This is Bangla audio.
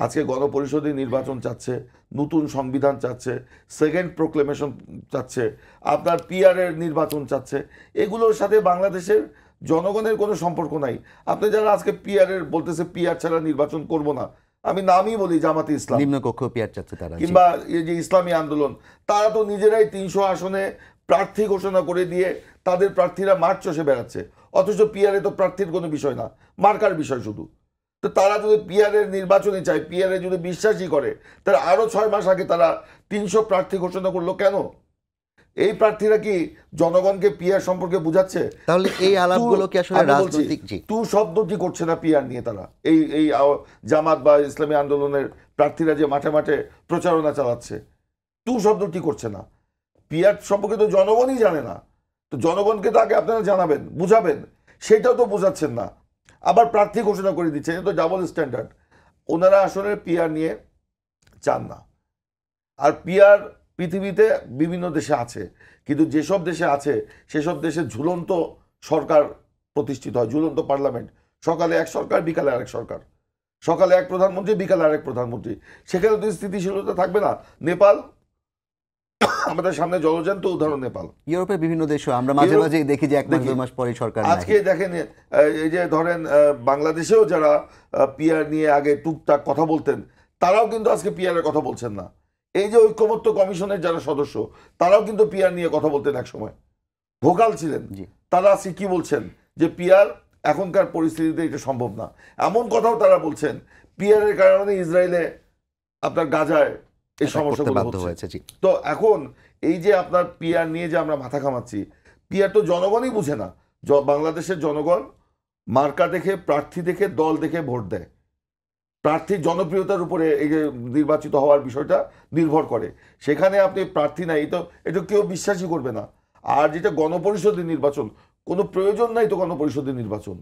আজকে গণপরিষদে নির্বাচন চাচ্ছে, নতুন সংবিধান চাচ্ছে, সেকেন্ড প্রোক্লেমেশন চাচ্ছে, আপনার পিআর এর নির্বাচন চাচ্ছে। এগুলোর সাথে বাংলাদেশের জনগণের কোনো সম্পর্ক নাই। আপনি যারা আজকে পিআর এর বলতেছে পিআর ছাড়া নির্বাচন করব না, আমি নামই বলি জামাতে ইসলাম, নিম্নকক্ষ পিয়ার চাচ্ছে তারা, কিংবা এই যে ইসলামী আন্দোলন, তারা তো নিজেরাই 300 আসনে প্রার্থী ঘোষণা করে দিয়ে তাদের প্রার্থীরা মাঠ চষে বেড়াচ্ছে। অথচ পিআরএ তো প্রার্থীর কোনো বিষয় না, মার্কার বিষয় শুধু। তো তারা যদি পিআরের নির্বাচনে চায়, পিআরএ যদি বিশ্বাসই করে, তাহলে আরো 6 মাস আগে তারা 300 প্রার্থী ঘোষণা করলো কেন? এই প্রার্থীরা কি জনগণকে পিআর সম্পর্কে বুঝাচ্ছে? তাহলে এই আলাপগুলো কি আসলে রাজনৈতিক? জি, তু শব্দটি করছে না পিআর নিয়ে তারা। এই এই জামাত বা ইসলামী আন্দোলনের প্রার্থীরা যে মাঠে মাঠে প্রচারণা চালাচ্ছে, তু শব্দটি করছে না। পিআর সম্পর্কে তো জনগণই জানে না। তো জনগণকে তো আগে আপনারা জানাবেন, বুঝাবেন, সেটাও তো বোঝাচ্ছেন না। আবার প্রার্থী ঘোষণা করে দিচ্ছেন, এটা তো ডাবল স্ট্যান্ডার্ড। ওনারা আসলে পিআর নিয়ে চান না। আর পিআর পৃথিবীতে বিভিন্ন দেশে আছে, কিন্তু যেসব দেশে আছে সেসব দেশে ঝুলন্ত সরকার প্রতিষ্ঠিত হয়, ঝুলন্ত পার্লামেন্ট। সকালে এক সরকার, বিকালে আরেক সরকার। সকালে এক প্রধানমন্ত্রী, বিকালে আরেক প্রধানমন্ত্রী। সেখানে তো স্থিতিশীলতা থাকবে না। নেপাল আমাদের সামনে জলজ্যান্ত উদাহরণ, নেপাল। ইউরোপের বিভিন্ন দেশও আমরা মাঝে মাঝে দেখি যে 1 মাস 2 মাস পরে সরকার। আজকে দেখেন এই যে ধরেন বাংলাদেশেও যারা পিআর নিয়ে আগে টুকটাক কথা বলতেন, তারাও কিন্তু আজকে পিআর এর কথা বলছেন না। এই যে ঐক্যমত্য কমিশনের যারা সদস্য, তারাও কিন্তু পিআর নিয়ে কথা বলতেন এক সময়, ভোকাল ছিলেন। তারা আজকে কি বলছেন? যে পিআর এখনকার পরিস্থিতিতে এটা সম্ভব না। এমন কথাও তারা বলছেন, পিআর এর কারণে ইসরায়েলে আপনার গাজায় এই সমস্যাগুলো হচ্ছে। তো এখন এই যে আপনার পিআর নিয়ে যে আমরা মাথা ঘামাচ্ছি, পিআর তো জনগণই বুঝে না। বাংলাদেশের জনগণ মার্কা দেখে, প্রার্থী দেখে, দল দেখে ভোট দেয়। প্রার্থীর জনপ্রিয়তার উপরে এই যে নির্বাচিত হওয়ার বিষয়টা নির্ভর করে। সেখানে আপনি প্রার্থী নাই, এটা কেউ বিশ্বাসই করবে না। আর যেটা গণপরিষদের নির্বাচন, কোনো প্রয়োজন নাই তো গণপরিষদের নির্বাচন।